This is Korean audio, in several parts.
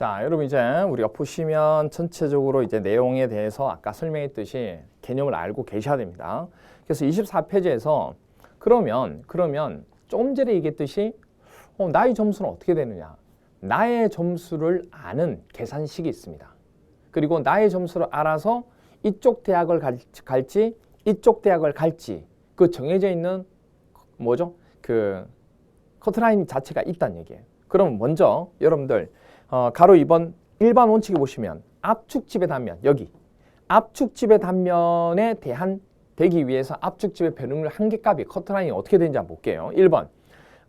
자, 여러분 이제 우리가 보시면 전체적으로 이제 내용에 대해서 아까 설명했듯이 개념을 알고 계셔야 됩니다. 그래서 24페이지에서 그러면 조금 전에 얘기했듯이 나의 점수는 어떻게 되느냐? 나의 점수를 아는 계산식이 있습니다. 그리고 나의 점수를 알아서 이쪽 대학을 갈지 이쪽 대학을 갈지 그 정해져 있는 뭐죠? 그 커트라인 자체가 있다는 얘기예요. 그럼 먼저 여러분들 가로 2번 일반 원칙에 보시면 압축집의 단면 여기 압축집의 단면에 대한 되기 위해서 압축집의 변형률 한계값이 커트라인이 어떻게 되는지 한번 볼게요. 1번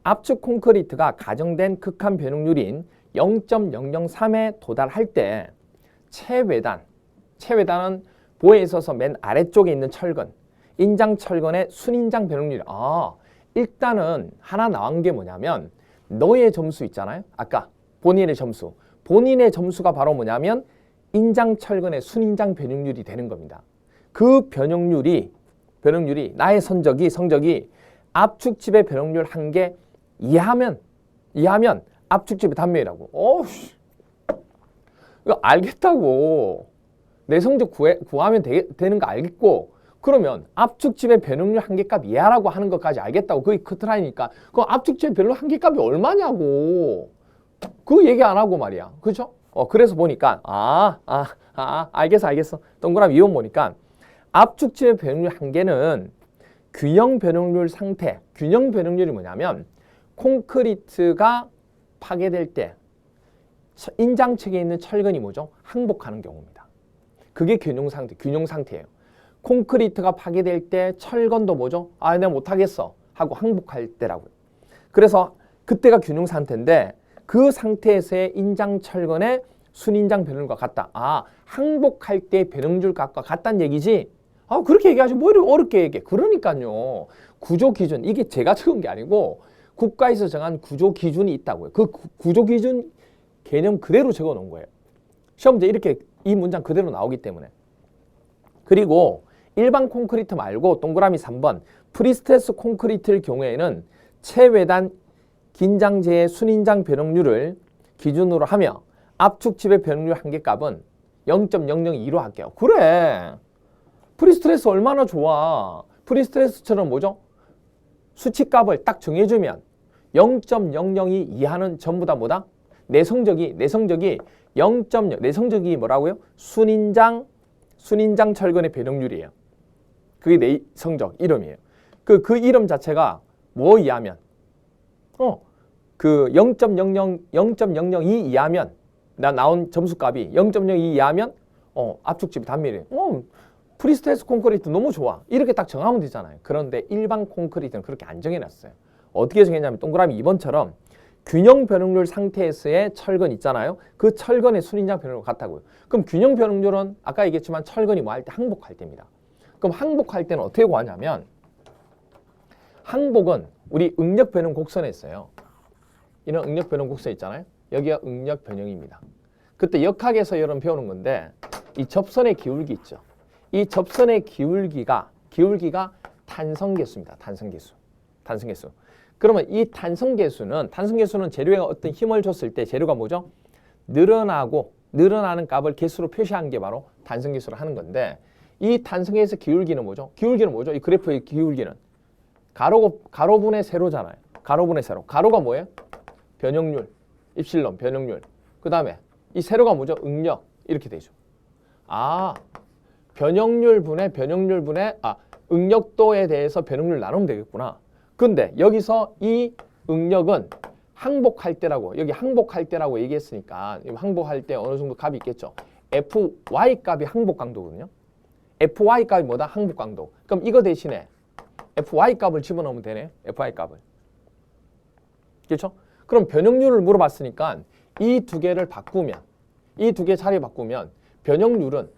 압축 콘크리트가 가정된 극한 변형률인 0.003에 도달할 때 최외단은 보에 있어서 맨 아래쪽에 있는 철근 인장 철근의 순인장 변형률 일단은 하나 나온 게 뭐냐면 너의 점수 있잖아요. 아까 본인의 점수가 바로 뭐냐면 인장 철근의 순인장 변형률이 되는 겁니다. 그 변형률이 나의 성적이 압축집의 변형률 한계 이하면 압축집의 단면이라고. 이거 알겠다고. 내 성적 구하면 되는 거 알겠고 그러면 압축집의 변형률 한계값 이하라고 하는 것까지 알겠다고. 그게 커트라인이니까 그 압축집의 변형률 한계값이 얼마냐고. 그 얘기 안 하고 말이야. 그죠? 그래서 보니까 알겠어. 동그라미 2번 보니까 압축집의 변형률 한계는 균형 변형률 상태. 균형 변형률이 뭐냐면 콘크리트가 파괴될 때 인장측에 있는 철근이 뭐죠? 항복하는 경우입니다. 그게 균형 상태예요. 콘크리트가 파괴될 때 철근도 뭐죠? 내가 못하겠어 하고 항복할 때라고요. 그래서 그때가 균형 상태인데 그 상태에서의 인장 철근의 순인장 변형률과 같다. 항복할 때 변형률 값과 같다는 얘기지. 그렇게 얘기하지 뭐 이렇게 어렵게 얘기해. 그러니까요. 구조 기준 이게 제가 적은 게 아니고 국가에서 정한 구조 기준이 있다고요. 그 구조 기준 개념 그대로 적어 놓은 거예요. 시험 문제 이렇게 이 문장 그대로 나오기 때문에. 그리고 일반 콘크리트 말고 동그라미 3번 프리스트레스 콘크리트의 경우에는 최외단 긴장재의 순인장 변형률을 기준으로 하며 압축집의 변형률 한계값은 0.002로 할게요. 그래. 프리스트레스 얼마나 좋아. 프리스트레스처럼 뭐죠? 수치값을 딱 정해주면 0.002 이하는 전부 다 뭐다? 내 성적이 0.0 내 성적이 뭐라고요? 순인장 철근의 변형률이에요. 그게 내 성적 이름이에요. 그 이름 자체가 뭐 이하면 그 0.02 이하면 나온 점수값이 0.02 이하면 압축집이 단면이에요. 프리스트레스 콘크리트 너무 좋아. 이렇게 딱 정하면 되잖아요. 그런데 일반 콘크리트는 그렇게 안 정해놨어요. 어떻게 정했냐면 동그라미 2번처럼 균형 변형률 상태에서의 철근 있잖아요. 그 철근의 순인장 변형률 같다고요. 그럼 균형 변형률은 아까 얘기했지만 철근이 뭐 할 때 항복할 때입니다. 그럼 항복할 때는 어떻게 구하냐면 항복은 우리 응력 변형 곡선에 있어요. 이런 응력 변형 곡선 있잖아요. 여기가 응력 변형입니다. 그때 역학에서 여러분 배우는 건데 이 접선의 기울기 있죠. 이 접선의 기울기가 탄성계수입니다. 탄성계수. 그러면 이 탄성계수는 재료에 어떤 힘을 줬을 때 재료가 뭐죠? 늘어나는 값을 개수로 표시한 게 바로 탄성계수를 하는 건데 이 탄성계에서 기울기는 뭐죠? 이 그래프의 기울기는 가로분의 세로잖아요. 가로분의 세로. 가로가 뭐예요? 변형률, 입실론, 변형률. 그 다음에 이 세로가 뭐죠? 응력. 이렇게 되죠. 변형률분의 응력도에 대해서 변형률 나누면 되겠구나. 근데 여기서 이 응력은 항복할 때라고 여기 항복할 때라고 얘기했으니까 항복할 때 어느 정도 값이 있겠죠. FY 값이 항복 강도거든요. FY 값이 뭐다? 항복 강도. 그럼 이거 대신에 FY 값을 집어넣으면 되네요. FY 값을. 그렇죠? 그럼 변형률을 물어봤으니까 이 두 개를 바꾸면 이 두 개 자리 바꾸면 변형률은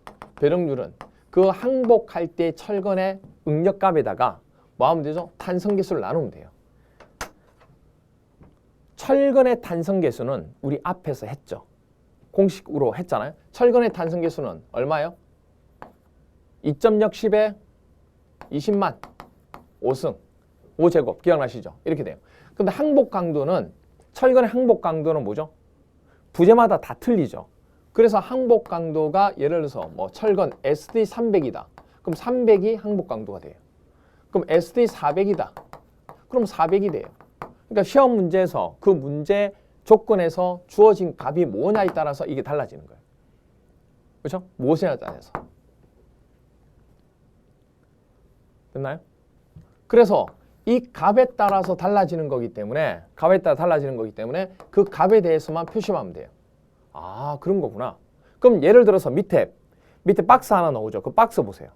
그 항복할 때 철근의 응력값에다가 뭐 하면 되죠? 탄성계수를 나누면 돼요. 철근의 탄성계수는 우리 앞에서 했죠. 공식으로 했잖아요. 철근의 탄성계수는 얼마예요? 2.0 10에 20만 5승 5제곱 기억나시죠? 이렇게 돼요. 근데 항복 강도는 철근의 항복 강도는 뭐죠? 부재마다 다 틀리죠. 그래서 항복 강도가 예를 들어서 뭐 철근 SD 300이다. 그럼 300이 항복 강도가 돼요. 그럼 SD 400이다. 그럼 400이 돼요. 그러니까 시험 문제에서 그 문제 조건에서 주어진 값이 뭐냐에 따라서 이게 달라지는 거예요. 그렇죠? 무엇이냐에 따라서. 됐나요? 그래서 이 값에 따라서 달라지는 거기 때문에 그 값에 대해서만 표시만 하면 돼요. 아, 그런 거구나. 그럼 예를 들어서 밑에 박스 하나 나오죠. 그 박스 보세요.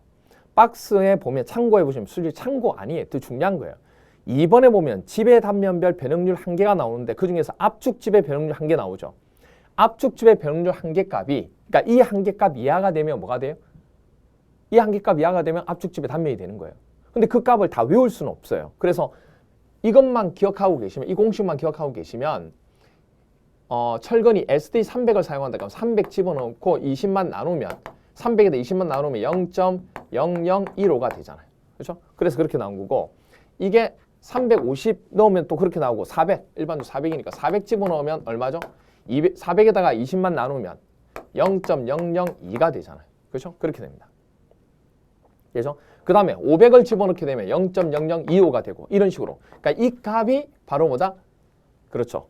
박스에 보면 참고해 보시면 수질 참고 아니에요. 더 중요한 거예요. 2번에 보면 집의 단면별 변형률 한계가 나오는데 그중에서 압축 집의 변형률 한계 나오죠. 압축 집의 변형률 한계값이 그러니까 이 한계값 이하가 되면 뭐가 돼요? 이 한계값 이하가 되면 압축 집의 단면이 되는 거예요. 근데 그 값을 다 외울 수는 없어요. 그래서 이것만 기억하고 계시면 이 공식만 기억하고 계시면 철근이 SD 300을 사용한다. 그럼 300 집어넣고 20만 나누면 300에다 20만 나누면 0.0015가 되잖아요. 그렇죠? 그래서 그렇게 나온 거고 이게 350 넣으면 또 그렇게 나오고 400 일반적으로 400이니까 400 집어넣으면 얼마죠? 400에다가 20만 나누면 0.002가 되잖아요. 그렇죠? 그렇게 됩니다. 그래서 그 다음에 500을 집어넣게 되면 0.0025가 되고 이런 식으로. 그러니까 이 값이 바로 뭐다? 그렇죠.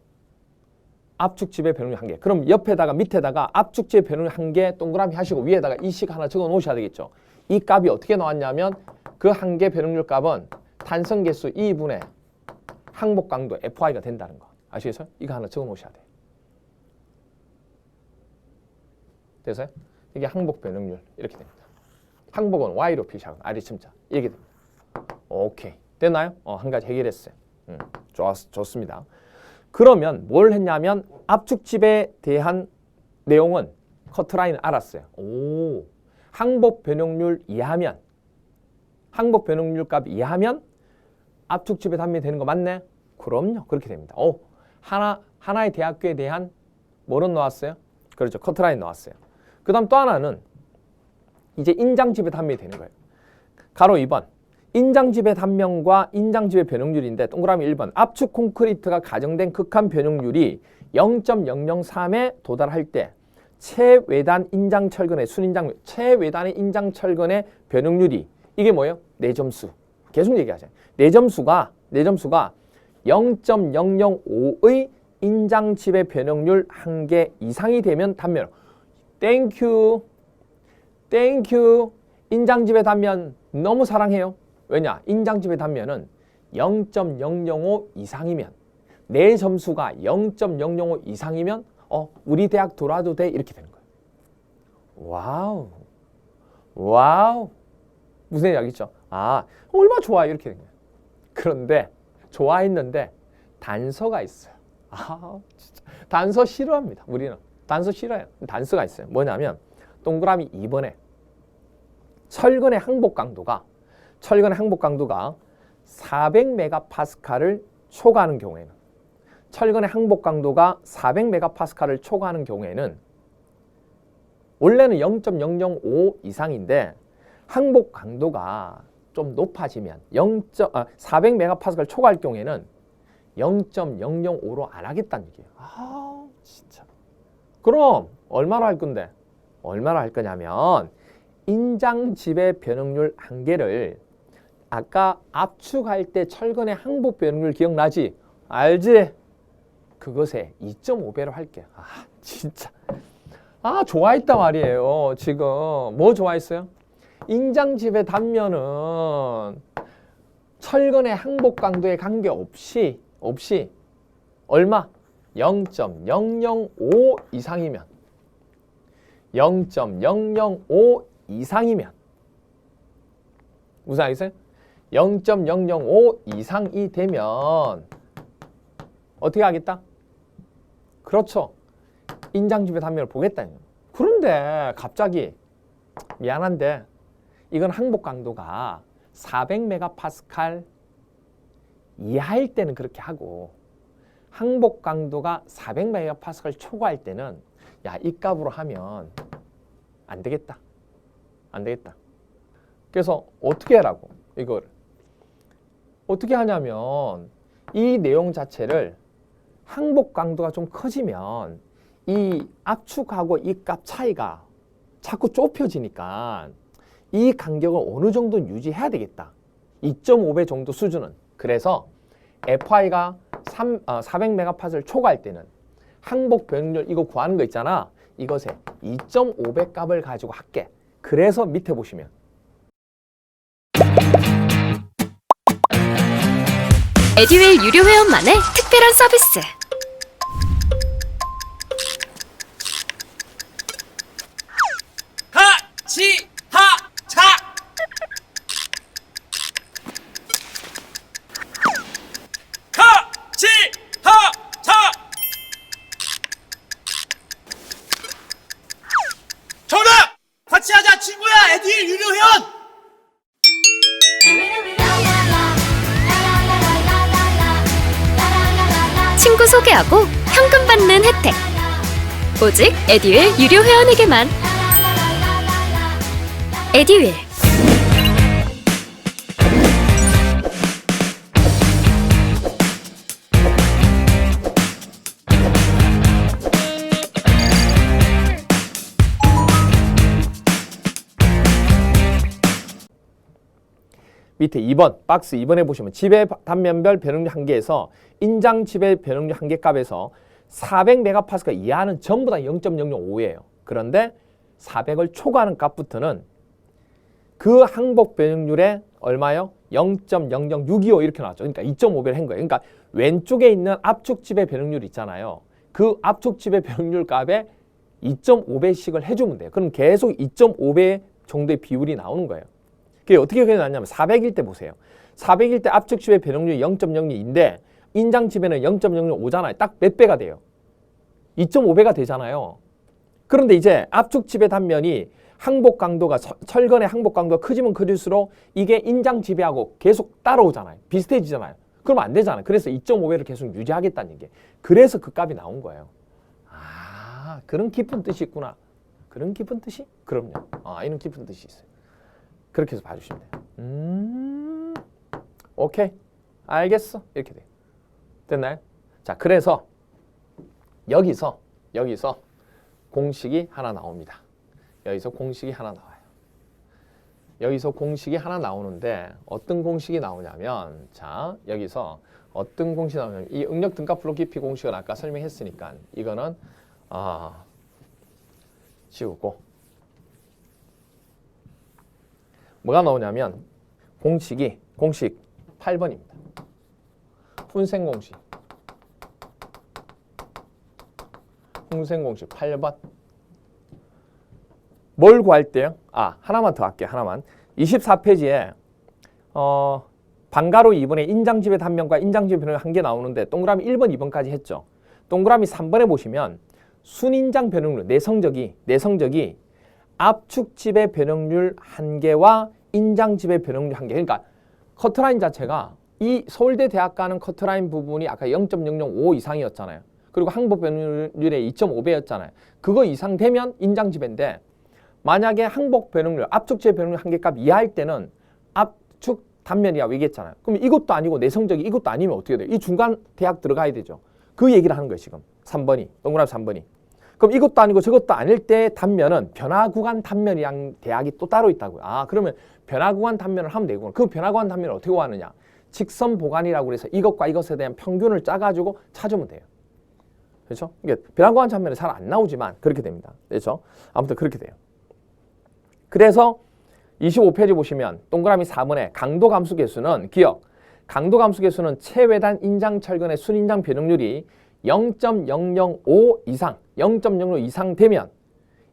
압축집의 변형률 한계. 그럼 옆에다가 밑에다가 압축집의 변형률 한계 동그라미 하시고 위에다가 이 식 하나 적어 놓으셔야 되겠죠. 이 값이 어떻게 나왔냐면 그 한계 변형률 값은 탄성 개수 2분의 항복 강도 FI가 된다는 거. 아시겠어요? 이거 하나 적어 놓으셔야 돼요. 됐어요? 이게 항복 변형률 이렇게 됩니다. 항복은 Y로 표시하고 R이 침자 이렇게 됩니다. 오케이. 됐나요? 한 가지 해결했어요. 좋습니다. 그러면 뭘 했냐면 압축집에 대한 내용은 커트라인을 알았어요. 오, 항복 변형률 이하면 항복 변형률 값 이하면 압축집의 단면이 되는 거 맞네? 그럼요. 그렇게 됩니다. 하나의 대학교에 대한 뭐는 나왔어요? 그렇죠. 커트라인 나왔어요. 그 다음 또 하나는 이제 인장집의 단면이 되는 거예요. 가로 2번. 인장집의 단면과 인장집의 변형률인데 동그라미 1번. 압축 콘크리트가 가정된 극한 변형률이 0.003에 도달할 때 최외단 인장철근의 순인장 최외단의 인장철근의 변형률이 이게 뭐예요? 4점수. 계속 얘기하잖아요. 4점수가 0.005의 인장집의 변형률 한계 이상이 되면 단면. 땡큐. 인장집의 단면 너무 사랑해요. 왜냐? 인장집의 단면은 0.005 이상이면 내 점수가 0.005 이상이면 우리 대학 돌아도 돼 이렇게 되는 거예요. 와우. 무슨 이야기죠? 얼마나 좋아요 이렇게 되는 거예요. 그런데 좋아했는데 단서가 있어요. 진짜 단서 싫어합니다. 우리는 단서 싫어요. 단서가 있어요. 뭐냐면 동그라미 2번에 철근의 항복 강도가 400메가파스칼을 초과하는 경우에는 철근의 항복 강도가 400메가파스칼을 초과하는 경우에는 원래는 0.005 이상인데 항복 강도가 좀 높아지면 400메가파스칼 초과할 경우에는 0.005로 안 하겠다는 얘기예요. 진짜. 그럼 얼마나 할 건데? 얼마나 할 거냐면 인장집의 변형률 한계를 아까 압축할 때 철근의 항복 변형률 기억나지? 알지? 그것에 2.5배로 할게. 진짜. 좋아했단 말이에요. 지금 뭐 좋아했어요? 인장집의 단면은 철근의 항복 강도에 관계없이 얼마? 0.005 이상이면 0.005 이상이면 무슨 알겠어요? 0.005 이상이 되면 어떻게 하겠다? 그렇죠. 인장집의 단면을 보겠다는 거예요. 그런데 갑자기 미안한데 이건 항복 강도가 400메가파스칼 이하일 때는 그렇게 하고 항복 강도가 400메가파스칼 초과할 때는 이 값으로 하면 안 되겠다. 그래서 어떻게 하라고? 이거를 어떻게 하냐면 이 내용 자체를 항복 강도가 좀 커지면 이 압축하고 이 값 차이가 자꾸 좁혀지니까 이 간격을 어느 정도 유지해야 되겠다. 2.5배 정도 수준은. 그래서 FI가 400메가팟을 초과할 때는 항복 변율 이거 구하는 거 있잖아. 이것에 2.5배 값을 가지고 할게. 그래서 밑에 보시면 에듀윌 유료 회원만의 특별한 서비스. 하치하차 하치하차 정답! 같이 하자 친구야 에듀윌 유료 회원! 친구 소개하고 현금 받는 혜택. 오직 에듀윌 유료 회원에게만. 에듀윌. 밑에 2번 박스 2번에 보시면 지배 단면별 변형률 한계에서 인장 지배 변형률 한계 값에서 400메가파스칼 이하는 전부 다 0.005예요. 그런데 400을 초과하는 값부터는 그 항복 변형률에 얼마요? 0.00625 이렇게 나왔죠. 그러니까 2.5배를 한 거예요. 그러니까 왼쪽에 있는 압축 지배 변형률 있잖아요. 그 압축 지배 변형률 값에 2.5배씩을 해주면 돼요. 그럼 계속 2.5배 정도의 비율이 나오는 거예요. 그게 어떻게 나왔냐면 400일 때 보세요. 400일 때 압축 지배 변형률이 0.02인데 인장 지배는 0.005잖아요. 딱 몇 배가 돼요? 2.5배가 되잖아요. 그런데 이제 압축 지배 단면이 항복 강도가 철근의 항복 강도가 커지면 커질수록 이게 인장 지배하고 계속 따라오잖아요. 비슷해지잖아요. 그러면 안 되잖아요. 그래서 2.5배를 계속 유지하겠다는 얘기예요. 그래서 그 값이 나온 거예요. 아, 그런 깊은 뜻이 있구나. 그런 깊은 뜻이? 그럼요. 이런 깊은 뜻이 있어요. 그렇게 해서 봐주시면 돼요. 오케이. 알겠어. 이렇게 돼요. 됐나요? 자, 그래서 여기서 공식이 하나 나옵니다. 여기서 공식이 하나 나와요. 여기서 공식이 하나 나오는데 어떤 공식이 나오냐면 자, 여기서 어떤 공식이 나오냐면 이 응력 등가 플로 깊이 공식은 아까 설명했으니까 이거는 지우고 뭐가 나오냐면 공식 8번입니다. 훈생 공식 8번. 뭘 구할 때요? 하나만 더 할게요. 하나만. 24페이지에 방가로 2번에 인장지배 단면과 인장지배 변형률 한 개 나오는데 동그라미 1번, 2번까지 했죠. 동그라미 3번에 보시면 순인장 변형률, 내성적이 압축지배 변형률 한 개와 인장지배 변형률 한 개. 그러니까 커트라인 자체가 이 서울대 대학 가는 커트라인 부분이 아까 0.005 이상이었잖아요. 그리고 항복 변형률의 2.5배였잖아요. 그거 이상 되면 인장지배인데 만약에 항복 변형률, 압축지배 변형률 한계값 이하일 때는 압축 단면이라고 얘기했잖아요. 그럼 이것도 아니고 내성적이 이것도 아니면 어떻게 돼요? 이 중간 대학 들어가야 되죠. 그 얘기를 하는 거예요. 지금 3번이, 동그라미 3번이. 그럼 이것도 아니고 저것도 아닐 때 단면은 변화구간 단면이랑 대학이 또 따로 있다고요. 그러면 변화구간 단면을 하면 되고 그 변화구간 단면을 어떻게 구하느냐? 직선 보관이라고 해서 이것과 이것에 대한 평균을 짜가지고 찾으면 돼요. 그렇죠? 이게 변화구간 단면은 잘 안 나오지만 그렇게 됩니다. 그렇죠? 아무튼 그렇게 돼요. 그래서 25페이지 보시면 동그라미 4번에 강도 감수 계수는 강도 감수 계수는 최외단 인장 철근의 순인장 변형률이 0.005 이상, 0.05 이상 되면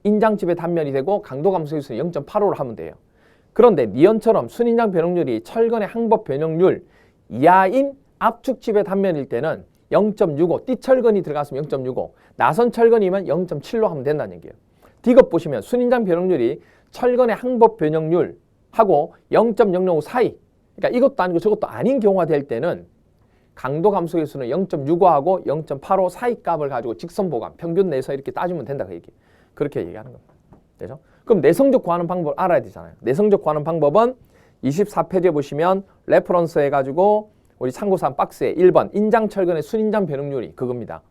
인장 지배 단면이 되고 강도 감수 계수는 0.85로 하면 돼요. 그런데 니언처럼 순인장 변형률이 철근의 항복 변형률 이하인 압축 지배 단면일 때는 0.65, 띠철근이 들어갔으면 0.65, 나선 철근이면 0.7로 하면 된다는 얘기예요. 디귿 보시면 순인장 변형률이 철근의 항복 변형률하고 0.005 사이, 그러니까 이것도 아니고 저것도 아닌 경우가 될 때는 강도 감소 계수는 0.65하고 0.85 사이 값을 가지고 직선 보관, 평균 내서 이렇게 따지면 된다 그 얘기. 그렇게 얘기하는 겁니다. 되죠? 그럼 내성적 구하는 방법을 알아야 되잖아요. 내성적 구하는 방법은 24페이지에 보시면 레퍼런스 해가지고 우리 참고사항 박스에 1번 인장 철근의 순인장 변형률이 그겁니다.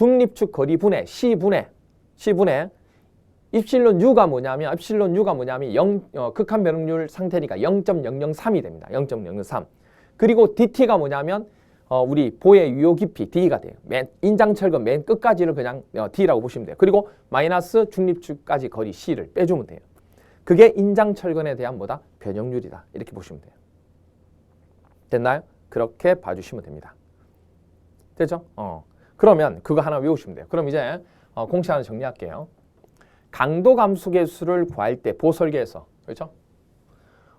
중립축 거리 분해 C분해 입실론 U가 뭐냐면 극한 변형률 상태니까 0.003이 됩니다. 0.003. 그리고 DT가 뭐냐면 우리 보의 유효 깊이 D가 돼요. 인장철근 맨 끝까지를 그냥 D라고 보시면 돼요. 그리고 마이너스 중립축까지 거리 C를 빼주면 돼요. 그게 인장철근에 대한 뭐다? 변형률이다. 이렇게 보시면 돼요. 됐나요? 그렇게 봐주시면 됩니다. 됐죠? 그러면 그거 하나 외우시면 돼요. 그럼 이제 공식 하나 정리할게요. 강도 감수계수를 구할 때 보설계에서, 그렇죠?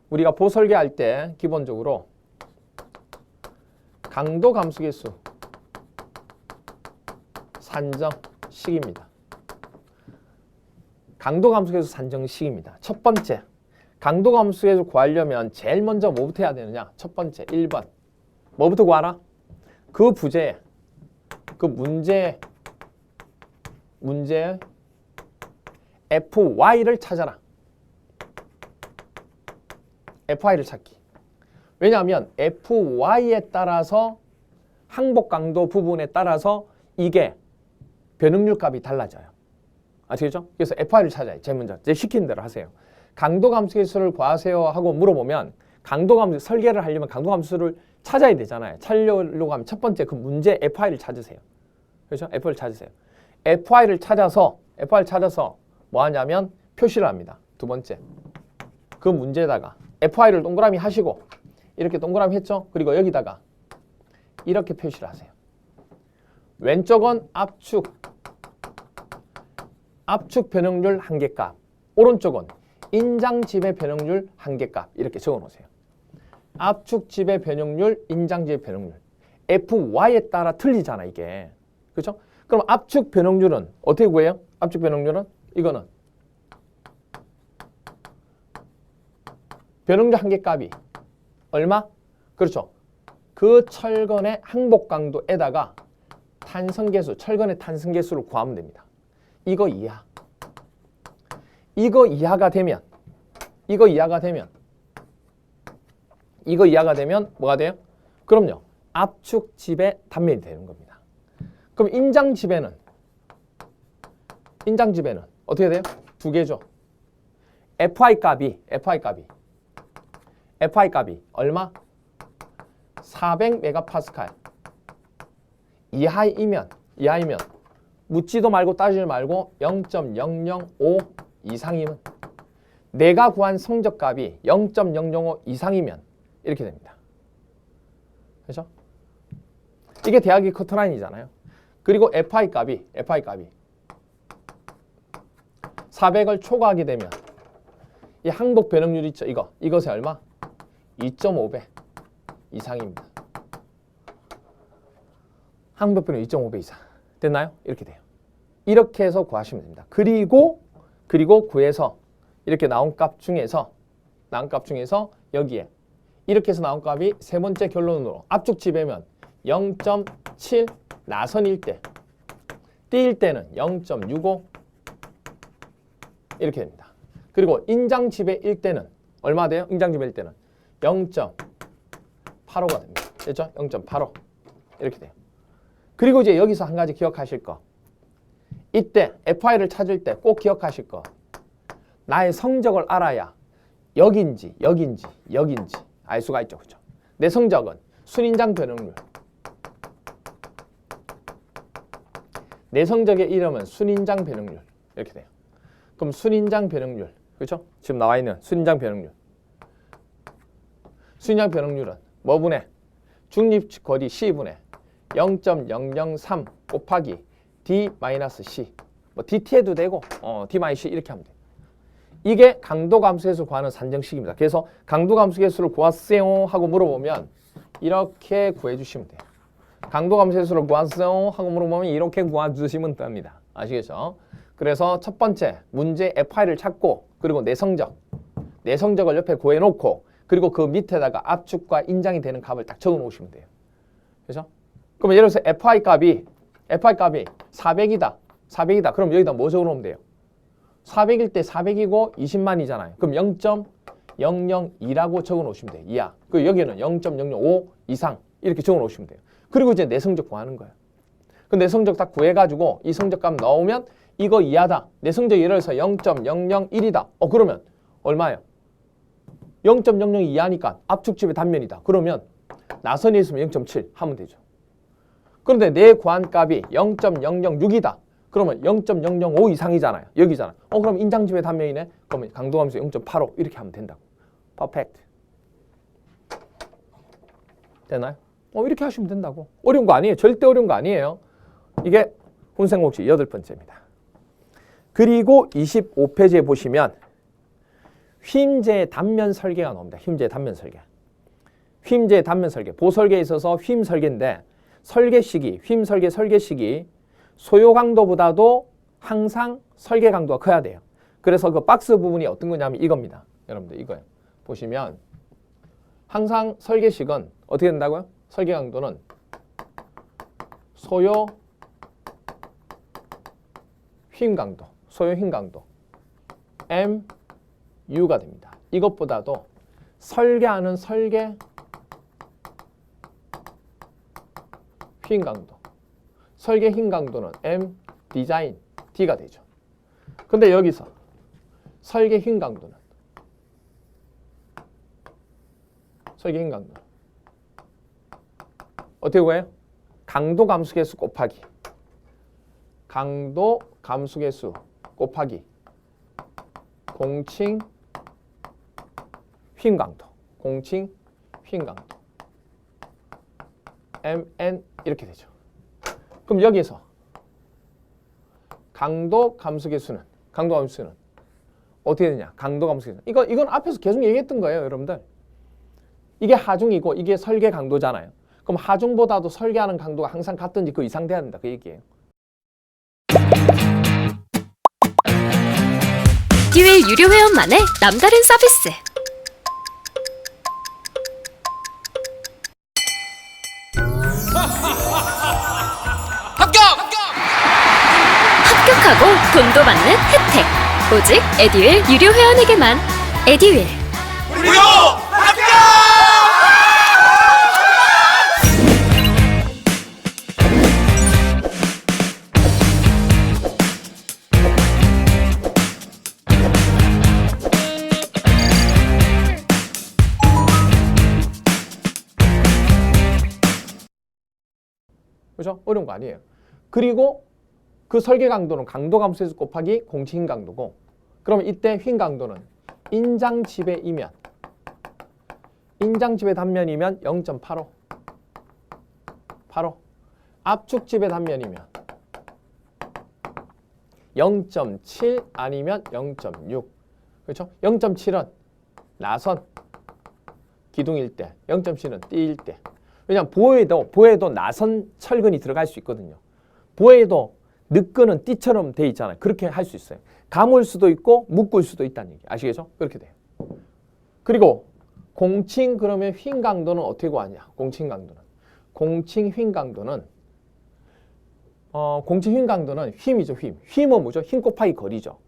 우리가 보설계할 때 기본적으로 강도 감수계수 산정식입니다. 강도 감수계수 산정식입니다. 첫 번째, 강도 감수계수 구하려면 제일 먼저 뭐부터 해야 되느냐? 첫 번째, 1번. 뭐부터 구하라? 그 부재에, 그 문제의 fy를 찾아라. fy를 찾기. 왜냐하면 fy에 따라서 항복 강도 부분에 따라서 이게 변응률 값이 달라져요. 아시겠죠? 그래서 fy를 찾아요. 제일 먼저. 제 시킨 대로 하세요. 강도 감수계수를 구하세요 하고 물어보면 강도 감수 설계를 하려면 강도 감수를 찾아야 되잖아요. 찾으려고 하면 첫 번째 그 문제 fy를 찾으세요. 그렇죠? fy를 찾으세요. fy를 찾아서 뭐 하냐면 표시를 합니다. 두 번째. 그 문제에다가 fy를 동그라미 하시고 이렇게 동그라미 했죠? 그리고 여기다가 이렇게 표시를 하세요. 왼쪽은 압축 변형률 한계값. 오른쪽은 인장지배 변형률 한계값. 이렇게 적어 놓으세요. 압축지배 변형률, 인장지배 변형률. fy에 따라 틀리잖아, 이게. 그렇죠? 그럼 압축 변형률은 어떻게 구해요? 압축 변형률은 이거는 변형률 한계값이 얼마? 그렇죠. 그 철근의 항복 강도에다가 탄성계수, 철근의 탄성계수를 구하면 됩니다. 이거 이하가 되면 뭐가 돼요? 그럼요. 압축 지배 단면이 되는 겁니다. 그럼 인장 지배는 어떻게 돼요? 두 개죠. FI 값이 얼마? 400메가파스칼 이하이면 묻지도 말고 따지지 말고 0.005 이상이면 내가 구한 성적값이 0.005 이상이면 이렇게 됩니다. 그렇죠? 이게 대학의 커트라인이잖아요. 그리고 FI 값이 400을 초과하게 되면 이 항복 변형률 있죠? 이것이 얼마? 2.5배 이상입니다. 항복 변형률 2.5배 이상. 됐나요? 이렇게 돼요. 이렇게 해서 구하시면 됩니다. 그리고 구해서 이렇게 나온 값 중에서 여기에 이렇게 해서 나온 값이 세 번째 결론으로 압축 지배면 0.7 나선일 때, 띄일 때는 0.65 이렇게 됩니다. 그리고 인장 지배일 때는 얼마 돼요? 인장 지배일 때는 0.85가 됩니다. 됐죠? 0.85 이렇게 돼요. 그리고 이제 여기서 한 가지 기억하실 거. 이때 FI를 찾을 때 꼭 기억하실 거. 나의 성적을 알아야 여긴지 알 수가 있죠. 그죠? 내 성적은 순인장 변형률. 내 성적의 이름은 순인장 변형률. 이렇게 돼요. 그럼 순인장 변형률. 그렇죠? 지금 나와 있는 순인장 변형률. 순인장 변형률은 뭐 분해? 중립축 거리 C분해 0.003 곱하기 D-C. 뭐 DT 해도 되고 D-C 이렇게 하면 돼요. 이게 강도 감수계수 구하는 산정식입니다. 그래서 강도 감수계수를 구하세요 하고 물어보면 이렇게 구해주시면 돼요. 강도 감수계수를 구하세요 하고 물어보면 이렇게 구해주시면 됩니다. 아시겠죠? 그래서 첫 번째 문제 FI를 찾고 그리고 내 성적을 옆에 구해놓고 그리고 그 밑에다가 압축과 인장이 되는 값을 딱 적어 놓으시면 돼요. 그렇죠? 그럼 예를 들어서 FI 값이 400이다. 그럼 여기다 뭐 적어 놓으면 돼요? 400일 때 400이고 20만이잖아요. 그럼 0.002라고 적어 놓으시면 돼요. 이하. 그리고 여기는 0.005 이상 이렇게 적어 놓으시면 돼요. 그리고 이제 내 성적 구하는 거예요. 근데 성적 다 구해가지고 이 성적값 넣으면 이거 이하다. 내 성적이 예를 들어서 0.001이다. 그러면 얼마예요? 0.00 이하니까 압축집의 단면이다. 그러면 나선이 있으면 0.7 하면 되죠. 그런데 내 구한 값이 0.006이다. 그러면 0.005 이상이잖아요. 여기잖아. 그럼 인장집의 단면이네. 그러면 강도함수 0.85 이렇게 하면 된다고. 퍼펙트. 되나요? 이렇게 하시면 된다고. 어려운 거 아니에요. 절대 어려운 거 아니에요. 이게 혼생목식 8번째입니다. 그리고 25페이지에 보시면 휨제 단면 설계가 나옵니다. 휨제 단면 설계. 휨제 단면 설계. 보설계에 있어서 휨 설계인데 설계 시기, 휨 설계 설계 시기 소요 강도보다도 항상 설계 강도가 커야 돼요. 그래서 그 박스 부분이 어떤 거냐면 이겁니다. 여러분들 이거예요. 보시면 항상 설계식은 어떻게 된다고요? 설계 강도는 소요 휨 강도, 소요 휨 강도 MU가 됩니다. 이것보다도 설계하는 설계 휨 강도, 설계 휨 강도는 M 디자인 D가 되죠. 근데 여기서 설계 휨 강도는 어떻게 구해요? 강도 감수계수 곱하기 강도 감수계수 곱하기 공칭 휨 강도, 공칭 휨 강도 MN 이렇게 되죠. 그럼 여기서 강도 감수계수는 어떻게 되냐? 강도 감수계수. 이건 앞에서 계속 얘기했던 거예요, 여러분들. 이게 하중이고 이게 설계 강도잖아요. 그럼 하중보다도 설계하는 강도가 항상 같든지 그 이상 돼야 된다. 그 얘기예요. 에듀윌 유료 회원만의 남다른 서비스. 합격하고 돈도 받는 혜택. 오직 에듀윌 유료 회원에게만. 에듀윌. 무료 합격! 그렇죠? 어려운 거 아니에요. 그리고 그 설계 강도는 강도 감수계수 곱하기 공칭 강도고, 그러면 이때 휨 강도는 인장집의이면 인장집의 단면이면 0.85 압축집의 단면이면 0.7 아니면 0.6 그렇죠? 0.7은 나선 기둥일 때, 0.7은 띠일 때. 왜냐하면 보에도 나선 철근이 들어갈 수 있거든요. 보에도 늑근은 띠처럼 돼 있잖아요. 그렇게 할 수 있어요. 감을 수도 있고 묶을 수도 있다는 얘기. 아시겠죠? 그렇게 돼요. 그리고 공칭 그러면 휨 강도는 어떻게 구하냐? 공칭 휨 강도는 공칭 휨 강도는 휨이죠. 휨은 뭐죠? 휨 곱하기 거리죠.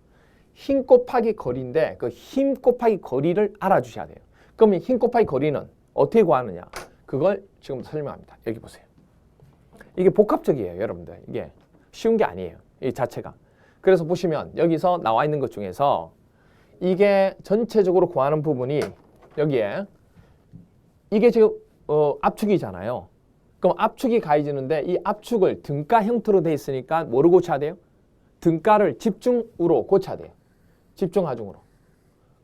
휨 곱하기 거리인데 그 휨 곱하기 거리를 알아주셔야 돼요. 그러면 휨 곱하기 거리는 어떻게 구하느냐? 그걸 지금 설명합니다. 여기 보세요. 이게 복합적이에요, 여러분들. 이게 쉬운 게 아니에요, 이 자체가. 그래서 보시면 여기서 나와 있는 것 중에서 이게 전체적으로 구하는 부분이 여기에 이게 지금 압축이잖아요. 그럼 압축이 가해지는데 이 압축을 등가 형태로 돼 있으니까 뭐로 고쳐야 돼요? 등가를 집중으로 고쳐야 돼요. 집중하중으로.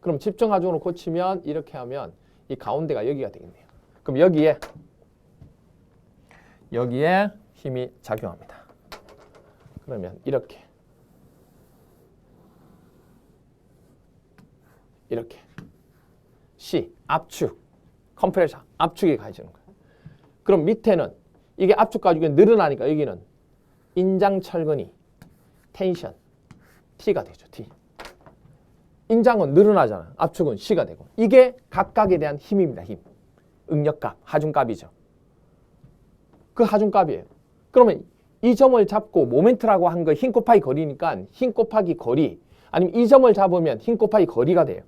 그럼 집중하중으로 고치면 이렇게 하면 이 가운데가 여기가 되겠네요. 그럼 여기에 힘이 작용합니다. 그러면 이렇게 C 압축 컴프레셔 압축이 가해지는 거예요. 그럼 밑에는 이게 압축 가지고 늘어나니까 여기는 인장철근이 텐션 T가 되죠. T. 인장은 늘어나잖아요. 압축은 C가 되고. 이게 각각에 대한 힘입니다. 힘. 응력값, 하중값이죠. 그 하중값이에요. 그러면 이 점을 잡고 모멘트라고 한 거 휨 곱하기 거리니까 휨 곱하기 거리 아니면 이 점을 잡으면 휨 곱하기 거리가 돼요.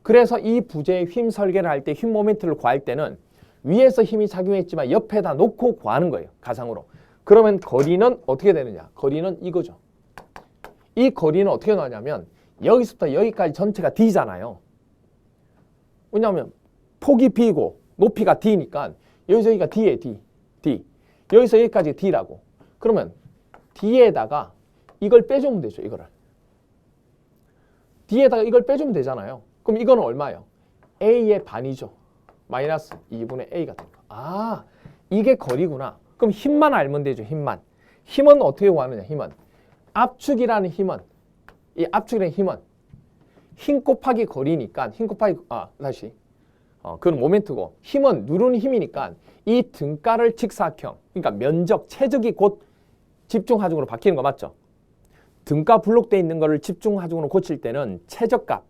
그래서 이 부재의 휨 설계를 할 때 휨 모멘트를 구할 때는 위에서 힘이 작용했지만 옆에다 놓고 구하는 거예요. 가상으로. 그러면 거리는 어떻게 되느냐? 거리는 이거죠. 이 거리는 어떻게 나오냐면 여기서부터 여기까지 전체가 D잖아요. 왜냐하면 폭이 B고 높이가 D니까 여기서 여기가 D에 D. 여기서 여기까지 D라고. 그러면 D에다가 이걸 빼주면 되죠. 이거를. D에다가 이걸 빼주면 되잖아요. 그럼 이거는 얼마예요? A의 반이죠. 마이너스 2분의 A가 됩니다. 아, 이게 거리구나. 그럼 힘만 알면 되죠. 힘만. 힘은 어떻게 구하느냐. 힘은. 압축이라는 힘은. 이 압축이라는 힘은. 힘 곱하기 거리니까 힘 곱하기 다시. 그건 모멘트고 힘은 누르는 힘이니까 이 등가를 직사각형. 그러니까 면적, 최적이 곧 집중하중으로 바뀌는 거 맞죠? 등가 블록되어 있는 거를 집중하중으로 고칠 때는 최적값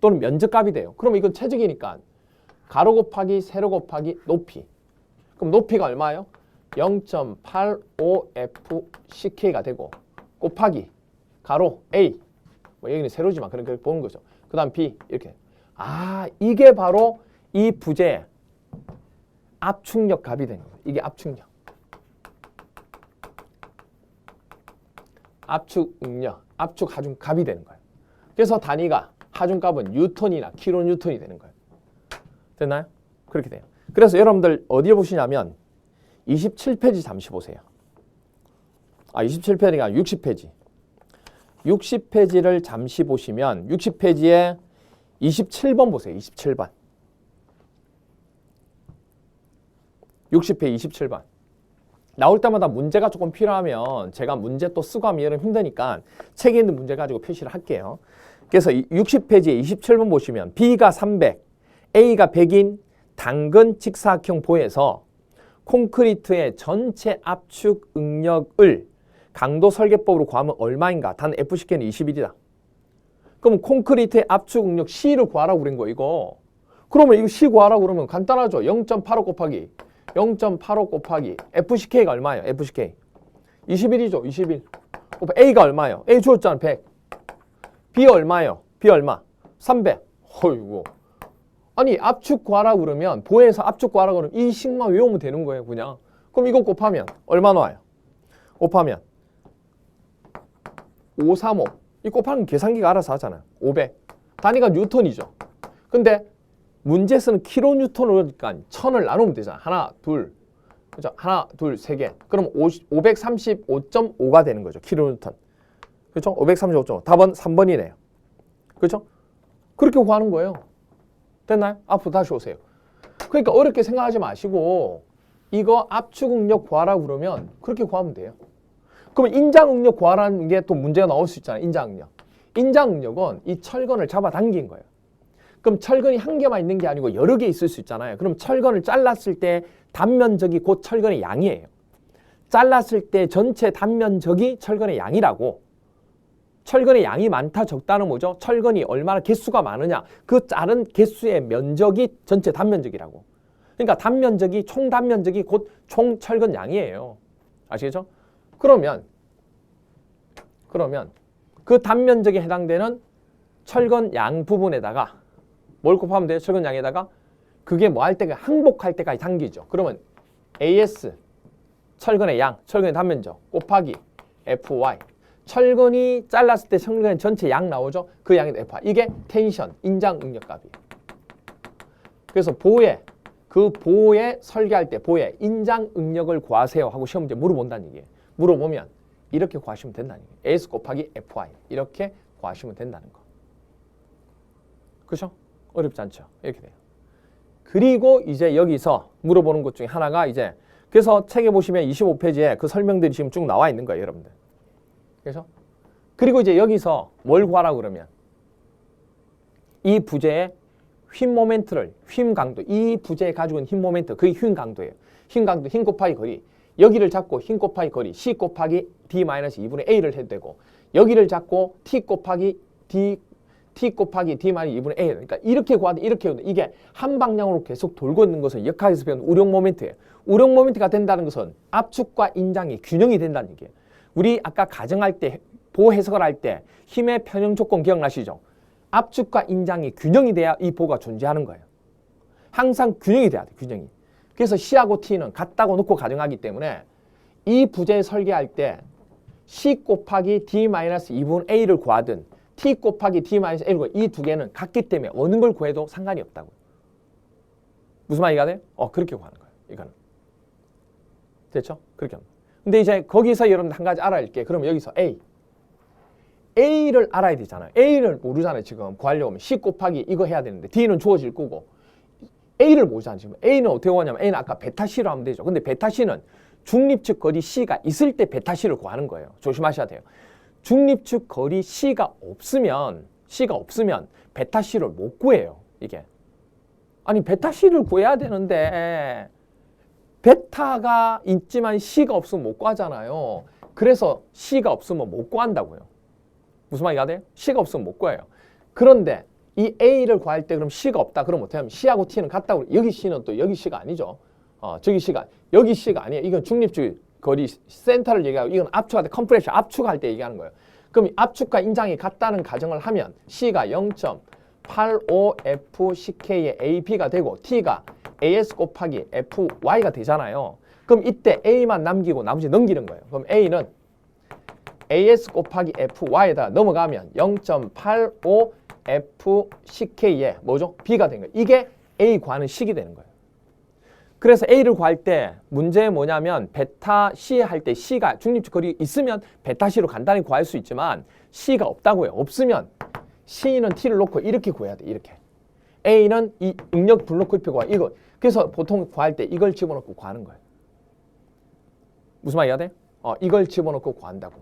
또는 면적값이 돼요. 그럼 이건 최적이니까 가로 곱하기 세로 곱하기 높이. 그럼 높이가 얼마예요? 0.85FCK가 되고 곱하기 가로 A. 뭐 여기는 세로지만 그렇게 보는 거죠. 그 다음 B 이렇게. 아, 이게 바로 이 부재의 압축력 값이 되는 거예요. 이게 압축력. 압축응력, 압축하중 값이 되는 거예요. 그래서 단위가 하중값은 뉴턴이나 킬로뉴턴이 되는 거예요. 됐나요? 그렇게 돼요. 그래서 여러분들 어디에 보시냐면 27페이지 잠시 보세요. 27페이지가 60페이지. 60페이지를 잠시 보시면 60페이지에 27번 보세요. 27번. 60페이지 27번. 나올 때마다 문제가 조금 필요하면 제가 문제 또 쓰고 하면 여러분 힘드니까 책에 있는 문제 가지고 표시를 할게요. 그래서 60페이지에 27번 보시면 B가 300, A가 100인 당근 직사각형 보에서 콘크리트의 전체 압축 응력을 강도 설계법으로 구하면 얼마인가? 단 FCK는 21이다. 그럼 콘크리트의 압축 응력 C를 구하라고 그런 거 이거. 그러면 이거 C 구하라고 그러면 간단하죠. 0.85 곱하기 0.85 곱하기 FCK가 얼마예요? FCK 21이죠. 21. A가 얼마예요? A 주었잖아. 100. B 얼마예요? B 얼마? 300. 어이구. 아니 압축 구하라고 그러면 보에서 압축 구하라고 그러면 이 식만 외우면 되는 거예요. 그냥. 그럼 이거 곱하면 얼마 나와요? 곱하면 535. 이 곱하는 계산기가 알아서 하잖아요. 500. 단위가 뉴턴이죠. 근데 문제에서는 킬로뉴턴으로니까 1000을 나누면 되잖아. 하나, 둘. 그죠? 하나, 둘, 세 개. 그럼 535.5가 되는 거죠. 킬로뉴턴. 그렇죠? 535.5. 답은 3번이네요. 그렇죠? 그렇게 구하는 거예요. 됐나요? 앞으로 다시 오세요. 그러니까 어렵게 생각하지 마시고 이거 압축응력 구하라고 그러면 그렇게 구하면 돼요. 그러면 인장응력 구하라는 게 또 문제가 나올 수 있잖아요. 인장응력. 인장응력은 이 철근을 잡아당긴 거예요. 그럼 철근이 한 개만 있는 게 아니고 여러 개 있을 수 있잖아요. 그럼 철근을 잘랐을 때 단면적이 곧 철근의 양이에요. 잘랐을 때 전체 단면적이 철근의 양이라고. 철근의 양이 많다 적다는 뭐죠? 철근이 얼마나 개수가 많으냐. 그 자른 개수의 면적이 전체 단면적이라고. 그러니까 단면적이 총 단면적이 곧 총 철근 양이에요. 아시겠죠? 그러면 그 단면적에 해당되는 철근 양 부분에다가 뭘 곱하면 돼요? 철근 양에다가 그게 뭐 할 때가 항복할 때까지 당기죠. 그러면 AS 철근의 양, 철근의 단면적 곱하기 FY 철근이 잘랐을 때 철근 전체 양 나오죠. 그 양이 FY 이게 텐션, 인장 응력값이에요. 그래서 그 보에 설계할 때 보에 인장 응력을 구하세요 하고 시험 문제 물어본다는 얘기예요. 물어보면 이렇게 구하시면 된다는 얘기예요. AS 곱하기 FY 이렇게 구하시면 된다는 거. 그렇죠? 어렵지 않죠? 이렇게 돼요. 그리고 이제 여기서 물어보는 것 중에 하나가 이제 그래서 책에 보시면 25페이지에 그 설명들이 지금 쭉 나와 있는 거예요, 여러분들. 그래서 그리고 이제 여기서 뭘 구하라고 그러면 이 부재의 휨 모멘트를 휨 강도 이 부재에 가지고 있는 힘 모멘트 그게 휨 강도예요. 휨 강도 힘 곱하기 거리 여기를 잡고 힘 곱하기 거리 C 곱하기 D-2분의 A를 해도 되고 여기를 잡고 T 곱하기 D 곱하기 D-2분의 A 그러니까 이렇게 구하는데 이렇게 구하는데 이게 한 방향으로 계속 돌고 있는 것은 역학에서 배운 우력 모멘트예요. 우력 모멘트가 된다는 것은 압축과 인장이 균형이 된다는 얘기예요. 우리 아까 가정할 때 보 해석을 할 때 힘의 편형 조건 기억나시죠? 압축과 인장이 균형이 돼야 이 보가 존재하는 거예요. 항상 균형이 돼야 돼. 균형이. 그래서 C하고 T는 같다고 놓고 가정하기 때문에 이 부재 설계할 때 C 곱하기 D-2분의 A를 구하든 T 곱하기 D-A를 구하든 이 두 개는 같기 때문에 어느 걸 구해도 상관이 없다고요. 무슨 말이가 돼? 그렇게 구하는 거예요. 이거는. 됐죠? 그렇게 합니다. 근데 이제 거기서 여러분 한 가지 알아야 할 게 그러면 여기서 A를 알아야 되잖아요. A를 모르잖아요. 지금 구하려고 하면 C 곱하기 이거 해야 되는데 D는 주어질 거고 A를 모르잖아요. 지금 A는 어떻게 구하냐면 A는 아까 베타 C로 하면 되죠. 근데 베타 C는 중립축 거리 C가 있을 때 베타 C를 구하는 거예요. 조심하셔야 돼요. 중립축 거리 C가 없으면 베타 C를 못 구해요. 이게. 아니 베타 C를 구해야 되는데 베타가 있지만 C가 없으면 못 구하잖아요. 그래서 C가 없으면 못 구한다고요. 무슨 말이가 돼요? C가 없으면 못 구해요. 그런데 이 A를 구할 때 그럼 C가 없다. 그럼 어떻게 하면 C하고 T는 같다고. 여기 C는 또 여기 C가 아니죠. 저기 C가 여기 C가 아니에요. 이건 중립축 거리 센터를 얘기하고 이건 압축할 때 컴프레션 압축할 때 얘기하는 거예요. 그럼 압축과 인장이 같다는 가정을 하면 C가 0.85FCK의 AB가 되고 T가 AS 곱하기 FY가 되잖아요. 그럼 이때 A만 남기고 나머지 넘기는 거예요. 그럼 A는 AS 곱하기 FY에다 넘어가면 0.85FCK의 뭐죠? B가 된 거예요. 이게 A 구하는 식이 되는 거예요. 그래서 A를 구할 때 문제 뭐냐면 베타 C 할 때 C가 중립축 거리 있으면 베타 C로 간단히 구할 수 있지만 C가 없다고요. 없으면 C는 T를 놓고 이렇게 구해야 돼. 이렇게. A는 이 응력 분로급표 구하 이거. 그래서 보통 구할 때 이걸 집어넣고 구하는 거예요. 무슨 말이야 돼? 이걸 집어넣고 구한다고.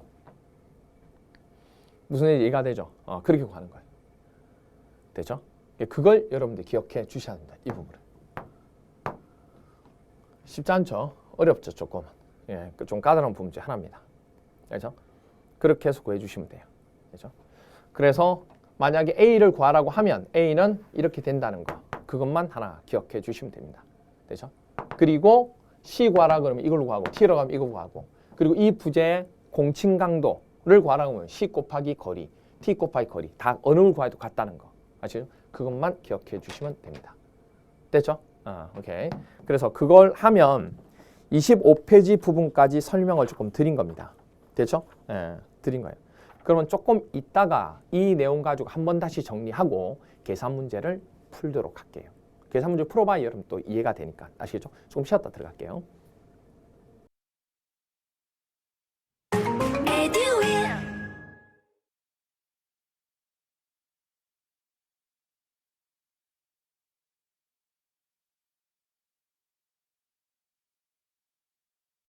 무슨 얘기가 되죠? 그렇게 구하는 거예요. 되죠? 그걸 여러분들 기억해 주셔야 합니다. 이 부분을. 쉽지 않죠? 어렵죠, 조금. 예, 좀 까다로운 부분 중 하나입니다. 그렇죠? 그렇게 해서 구해주시면 돼요. 그렇죠? 그래서 만약에 A를 구하라고 하면 A는 이렇게 된다는 거. 그것만 하나 기억해 주시면 됩니다. 되죠? 그리고 C 구하라 그러면 이걸로 구하고 T라고 하면 이거 구하고 그리고 이 부재의 공칭 강도를 구하라고 하면 C 곱하기 거리, T 곱하기 거리 다 어느 걸 구해도 같다는 거. 아시죠? 그것만 기억해 주시면 됩니다. 됐죠? 오케이. 그래서 그걸 하면 25페이지 부분까지 설명을 조금 드린 겁니다. 됐죠? 드린 거예요. 그러면 조금 있다가 이 내용 가지고 한번 다시 정리하고 계산 문제를 풀도록 할게요. 계산 문제 풀어봐야 여러분 또 이해가 되니까. 아시겠죠? 조금 쉬었다 들어갈게요.